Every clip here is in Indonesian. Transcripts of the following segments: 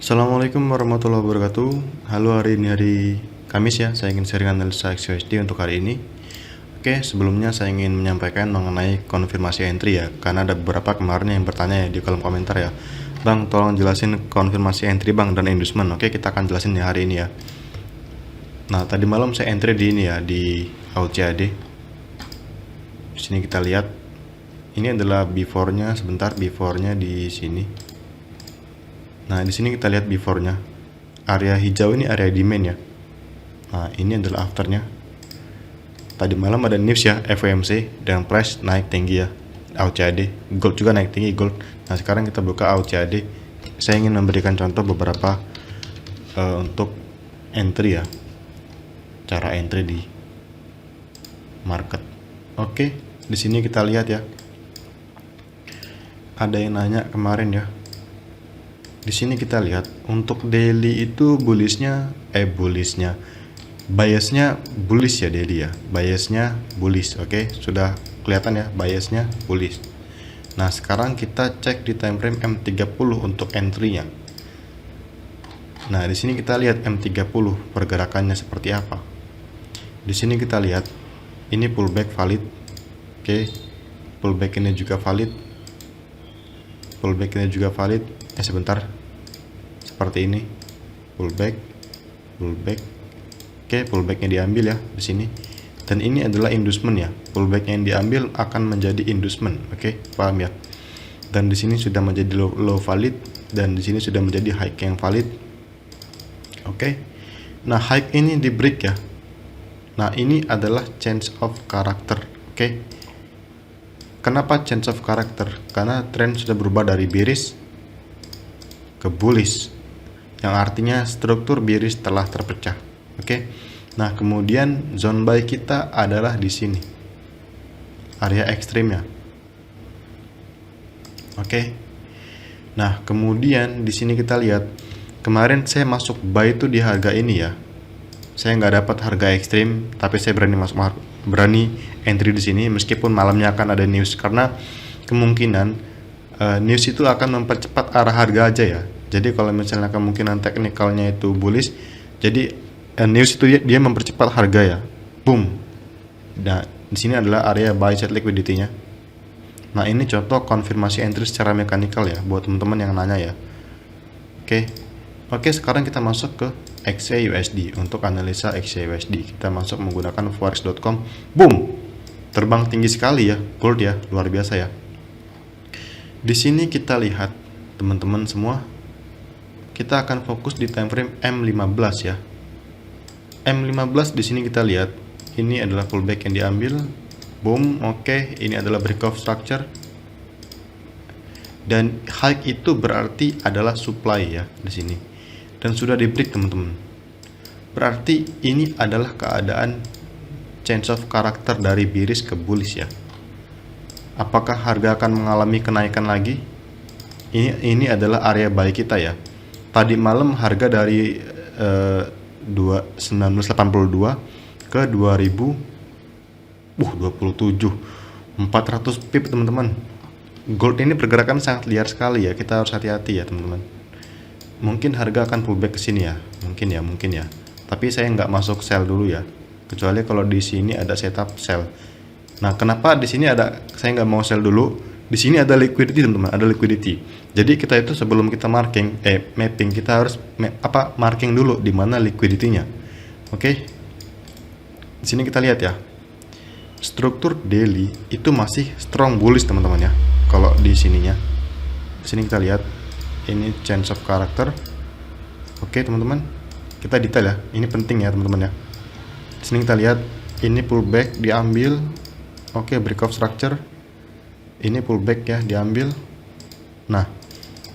Assalamualaikum warahmatullahi wabarakatuh. Halo, hari ini hari Kamis ya. Saya ingin sharing analisa XUSD untuk hari ini. Oke, sebelumnya saya ingin menyampaikan mengenai konfirmasi entry ya, karena ada beberapa kemarin yang bertanya ya di kolom komentar ya. Bang, tolong jelasin konfirmasi entry bang dan inducement. Oke, kita akan jelasin ya hari ini ya. Nah, tadi malam saya entry di ini ya, di AUCAD. Di sini kita lihat, ini adalah before-nya, sebentar before-nya di sini. Nah, di sini kita lihat before-nya. Area hijau ini area demand ya. Nah, ini adalah after-nya. Tadi malam ada news ya, FOMC dan price naik tinggi ya. AUCAD, gold juga naik tinggi gold. Nah, sekarang kita buka AUCAD. Saya ingin memberikan contoh beberapa untuk entry ya. Cara entry di market. Oke, di sini kita lihat ya. Ada yang nanya kemarin ya. Di sini kita lihat untuk daily itu biasnya bullish ya daily ya. Biasnya bullish. Oke, sudah kelihatan ya biasnya bullish. Nah, sekarang kita cek di time frame M30 untuk entry-nya. Nah, di sini kita lihat M30 pergerakannya seperti apa. Di sini kita lihat ini pullback valid. Oke. Pullback ini juga valid. Pullback ini juga valid. Sebentar. Seperti ini. Pullback. Oke, pullbacknya diambil ya di sini. Dan ini adalah inducement ya. Pullback yang diambil akan menjadi inducement. Oke, paham ya? Dan di sini sudah menjadi low valid dan di sini sudah menjadi high yang valid. Oke. Nah, high ini di break ya. Nah, ini adalah change of character. Oke. Kenapa change of character? Karena tren sudah berubah dari bearish ke bullish, yang artinya struktur bearish telah terpecah. Oke. Nah, kemudian zone buy kita adalah di sini. Area ekstrimnya. Oke. Nah, kemudian di sini kita lihat kemarin saya masuk buy itu di harga ini ya. Saya nggak dapat harga ekstrim, tapi saya berani entry di sini meskipun malamnya akan ada news, karena kemungkinan news itu akan mempercepat arah harga aja ya. Jadi kalau misalnya kemungkinan teknikalnya itu bullish, jadi news itu dia mempercepat harga ya. Boom. Nah, di sini adalah area buy side liquidity-nya. Nah, ini contoh konfirmasi entry secara mekanikal ya buat teman-teman yang nanya ya. Oke, sekarang kita masuk ke XAUSD. Untuk analisa XAUSD kita masuk menggunakan forex.com. Boom. Terbang tinggi sekali ya, gold ya, luar biasa ya. Di sini kita lihat teman-teman semua, kita akan fokus di time frame M15 ya. M15 di sini kita lihat ini adalah pullback yang diambil. Boom, oke, ini adalah breakout structure. Dan high itu berarti adalah supply ya di sini. Dan sudah di break teman-teman. Berarti ini adalah keadaan change of character dari bearish ke bullish ya. Apakah harga akan mengalami kenaikan lagi? Ini adalah area buy kita ya. Tadi malam harga dari 1982 ke 2027 400 pip teman-teman. Gold ini pergerakan sangat liar sekali ya. Kita harus hati-hati ya teman-teman. Mungkin harga akan pullback ke sini ya. Mungkin ya. Tapi saya nggak masuk sell dulu ya. Kecuali kalau di sini ada setup sell. Nah, kenapa di sini saya nggak mau sell dulu? Di sini ada liquidity teman-teman, ada liquidity. Jadi kita itu sebelum kita mapping kita harus marking dulu di mana liquidity-nya. Oke. Di sini kita lihat ya. Struktur daily itu masih strong bullish teman-teman ya. Kalau di sininya. Di sini kita lihat ini change of character. Oke teman-teman, kita detail ya. Ini penting ya teman-teman ya. Di sini kita lihat ini pullback diambil. Oke, breakout structure. Ini pullback ya diambil. Nah,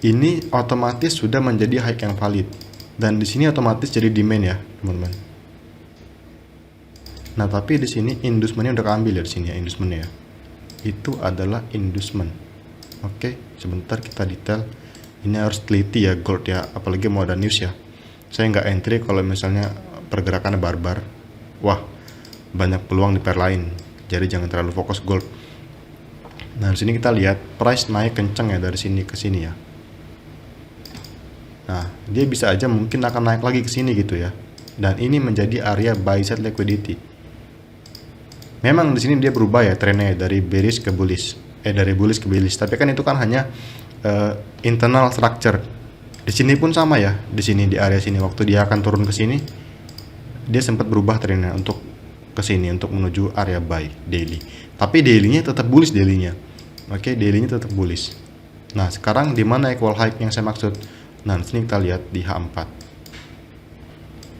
ini otomatis sudah menjadi high yang valid. Dan di sini otomatis jadi demand ya teman-teman. Nah, tapi di sini inducement-nya udah keambil ya di sini ya inducement-nya ya. Itu adalah inducement. Oke, sebentar kita detail. Ini harus teliti ya gold ya, apalagi mau ada news ya. Saya nggak entry kalau misalnya pergerakannya barbar. Wah, banyak peluang di pair lain. Jadi jangan terlalu fokus gold. Nah, di sini kita lihat price naik kenceng ya dari sini ke sini ya. Nah, dia bisa aja mungkin akan naik lagi ke sini gitu ya. Dan ini menjadi area buy side liquidity. Memang di sini dia berubah ya trennya dari bearish ke bullish. Dari bullish ke bearish. Tapi kan itu kan hanya internal structure. Di sini pun sama ya. Di sini di area sini waktu dia akan turun ke sini, dia sempat berubah trennya untuk ke sini untuk menuju area buy daily. Tapi daily-nya tetap bullish daily-nya. Oke, daily-nya tetap bullish. Nah, sekarang di mana equal high yang saya maksud? Nah, di sini kita lihat di H4.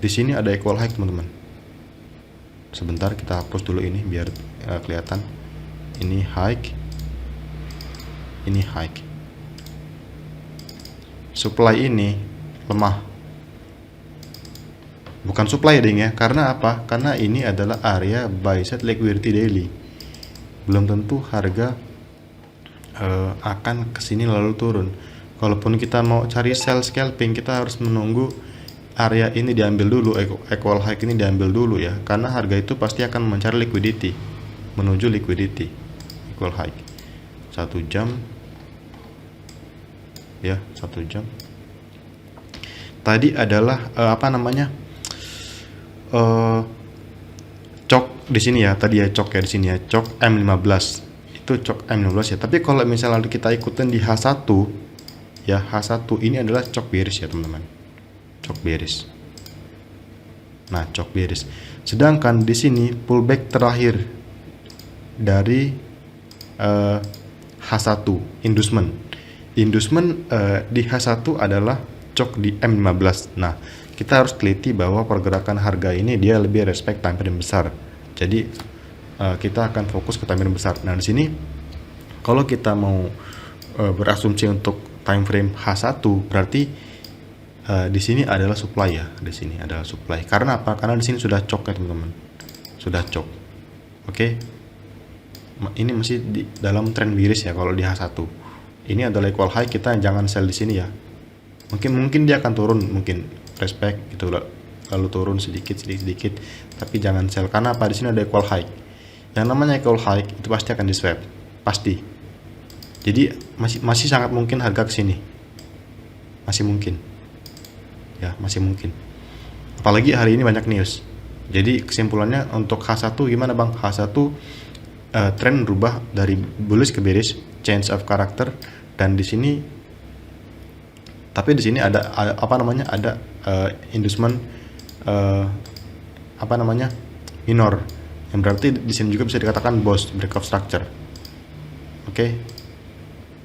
Di sini ada equal high, teman-teman. Sebentar kita hapus dulu ini biar kelihatan. Ini high. Ini high. Supply ini lemah. Bukan supply ding ya, karena apa? Karena ini adalah area buy side liquidity daily. Belum tentu harga akan kesini lalu turun. Kalaupun kita mau cari sell scalping, kita harus menunggu area ini diambil dulu, equal high ini diambil dulu ya, karena harga itu pasti akan mencari liquidity, menuju liquidity equal high. 1 jam ya, 1 jam. Tadi adalah cok di sini ya, tadi ya cok ya di sini ya, cok M15. Itu cok M15 ya. Tapi kalau misalnya kita ikutin di H1 ya, H1 ini adalah cok bearish ya, teman-teman. Cok bearish. Nah, cok bearish. Sedangkan di sini pullback terakhir dari H1 inducement. Inducement di H1 adalah cok di M15. Nah, kita harus teliti bahwa pergerakan harga ini dia lebih respect time frame besar. Jadi kita akan fokus ke time frame besar. Nah, di sini kalau kita mau berasumsi untuk time frame H1 berarti di sini adalah supply ya, di sini adalah supply. Karena apa? Karena di sini sudah cok ya, teman-teman. Sudah cok. Oke. Ini masih di dalam trend bearish ya kalau di H1. Ini adalah equal high, kita jangan sell di sini ya. Mungkin dia akan turun, mungkin respect gitu lalu turun sedikit, tapi jangan sell karena apa? Di sini ada equal high. Yang namanya equal high itu pasti akan di swap, pasti. Jadi masih sangat mungkin harga ke sini. Masih mungkin. Ya, masih mungkin. Apalagi hari ini banyak news. Jadi kesimpulannya untuk H1 gimana, Bang? H1 tren berubah dari bullish ke bearish, change of character, dan di sini tapi di sini ada ada inducement minor, yang berarti di sini juga bisa dikatakan boss breakout structure. Oke.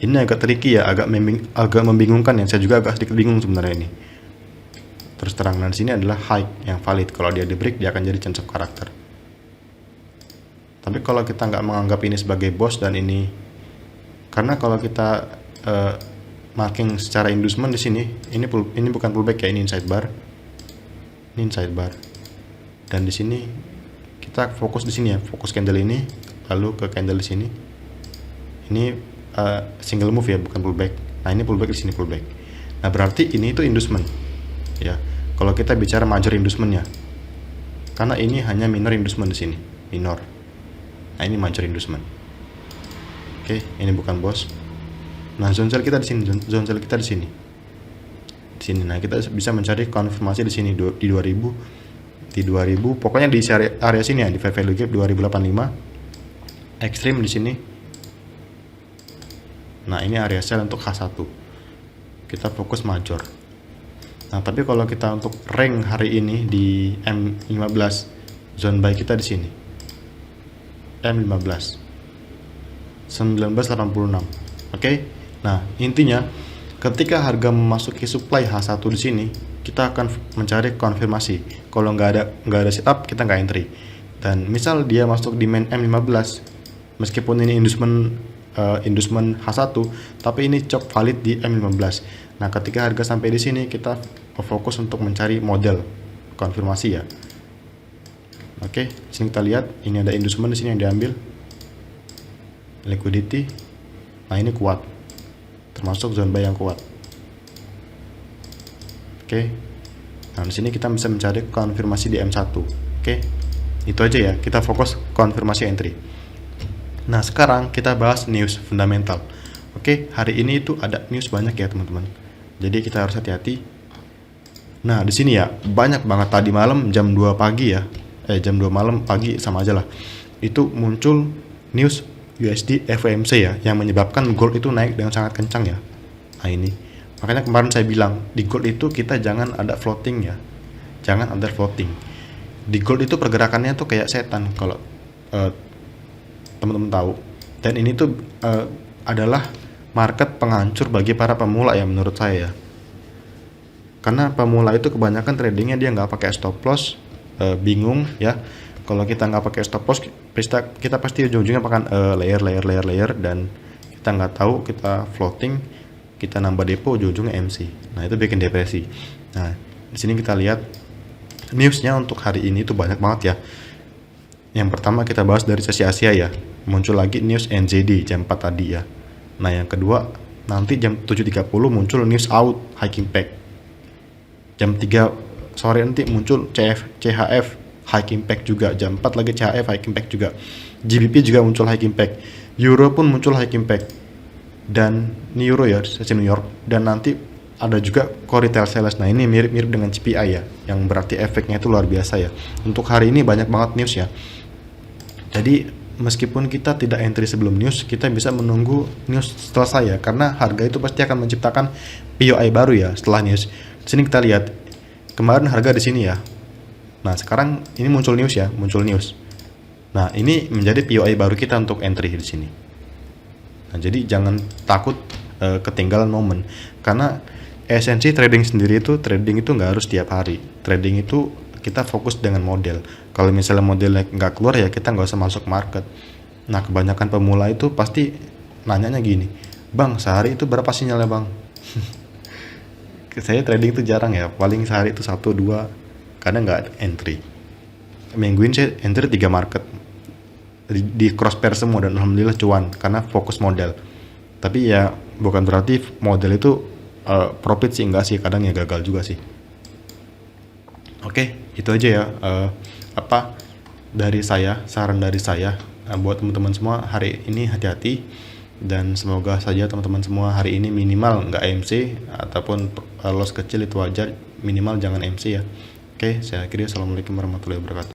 Ini agak tricky ya, agak membingungkan ya. Saya juga agak sedikit bingung sebenarnya ini. Terus terang, dan di sini adalah high yang valid. Kalau dia di break, dia akan jadi change of character. Tapi kalau kita nggak menganggap ini sebagai boss dan ini, karena kalau kita marking secara inducement di sini, ini bukan pullback ya, ini inside bar. Ini inside bar. Dan di sini kita fokus di sini ya, fokus candle ini, lalu ke candle di sini. Ini single move ya, bukan pullback. Nah, ini pullback di sini pullback. Nah, berarti ini itu inducement. Ya. Kalau kita bicara major inducement-nya. Karena ini hanya minor inducement di sini, minor. Nah, ini major inducement. Oke, ini bukan boss. Nah, zone sell kita di sini, zone sell kita di sini. Di sini. Nah, kita bisa mencari konfirmasi di sini di 2000, pokoknya di area sini ya, di fair value gap 2085. Ekstrim di sini. Nah, ini area sell untuk H1. Kita fokus major. Nah, tapi kalau kita untuk rank hari ini di M15, zone buy kita di sini. M15. 1986. Oke. Nah, intinya ketika harga memasuki supply H1 di sini, kita akan mencari konfirmasi. Kalau nggak ada setup, kita nggak entry. Dan misal dia masuk di main M15, meskipun ini inducement H1, tapi ini cok valid di M15. Nah, ketika harga sampai di sini, kita fokus untuk mencari model konfirmasi ya. Oke, sini kita lihat, ini ada inducement di sini yang diambil. Liquidity. Nah, ini kuat. Termasuk zone buy yang kuat. Oke. Nah, di sini kita bisa mencari konfirmasi di M1. Oke. Itu aja ya, kita fokus konfirmasi entry. Nah, sekarang kita bahas news fundamental. Oke, hari ini itu ada news banyak ya, teman-teman. Jadi kita harus hati-hati Nah, di sini ya banyak banget tadi malam jam 2 pagi ya. Jam 2 malam pagi sama aja lah. Itu muncul news USD FOMC ya yang menyebabkan gold itu naik dengan sangat kencang ya. Nah, ini. Makanya kemarin saya bilang di gold itu kita jangan ada floating ya. Jangan ada floating. Di gold itu pergerakannya tuh kayak setan kalau teman-teman tahu. Dan ini tuh adalah market penghancur bagi para pemula ya menurut saya ya. Karena pemula itu kebanyakan tradingnya dia nggak pakai stop loss, bingung ya. Kalau kita nggak pakai stop loss, kita pasti ujung-ujungnya makan layer dan kita nggak tahu, kita floating, kita nambah depo, ujung-ujungnya MC. Nah, itu bikin depresi. Nah, di sini kita lihat newsnya untuk hari ini itu banyak banget ya. Yang pertama kita bahas dari sesi Asia ya. Muncul lagi news NZD jam 4 tadi ya. Nah, yang kedua nanti jam 7.30 muncul news out hiking pack. Jam 3 sore nanti muncul CHF high impact juga, jam 4 lagi CHF high impact juga, GBP juga muncul high impact, Euro pun muncul high impact, dan ini Euro ya, sesi New York, dan nanti ada juga core retail sales. Nah, ini mirip-mirip dengan CPI ya, yang berarti efeknya itu luar biasa ya. Untuk hari ini banyak banget news ya, jadi meskipun kita tidak entry sebelum news, kita bisa menunggu news selesai ya, karena harga itu pasti akan menciptakan POI baru ya setelah news. Di sini kita lihat kemarin harga di sini ya. Nah, sekarang ini muncul news ya, muncul news. Nah, ini menjadi POI baru kita untuk entry di sini. Nah, jadi jangan takut ketinggalan momen, karena esensi trading sendiri itu, trading itu nggak harus tiap hari. Trading itu kita fokus dengan model. Kalau misalnya modelnya nggak keluar ya kita nggak usah masuk market. Nah, kebanyakan pemula itu pasti nanyanya gini, bang, sehari itu berapa sinyalnya bang? Saya trading itu jarang ya, paling sehari itu 1-2, kadang nggak entry. Minggu ini saya entry 3 market di cross pair semua, dan alhamdulillah cuan karena fokus model. Tapi ya bukan berarti model itu profit sih, enggak sih, kadang ya gagal juga sih. Oke, itu aja ya dari saya, saran dari saya buat teman-teman semua hari ini. Hati-hati, dan semoga saja teman-teman semua hari ini minimal nggak MC, ataupun loss kecil itu wajar, minimal jangan MC ya. Oke, saya akhiri. Assalamualaikum warahmatullahi wabarakatuh.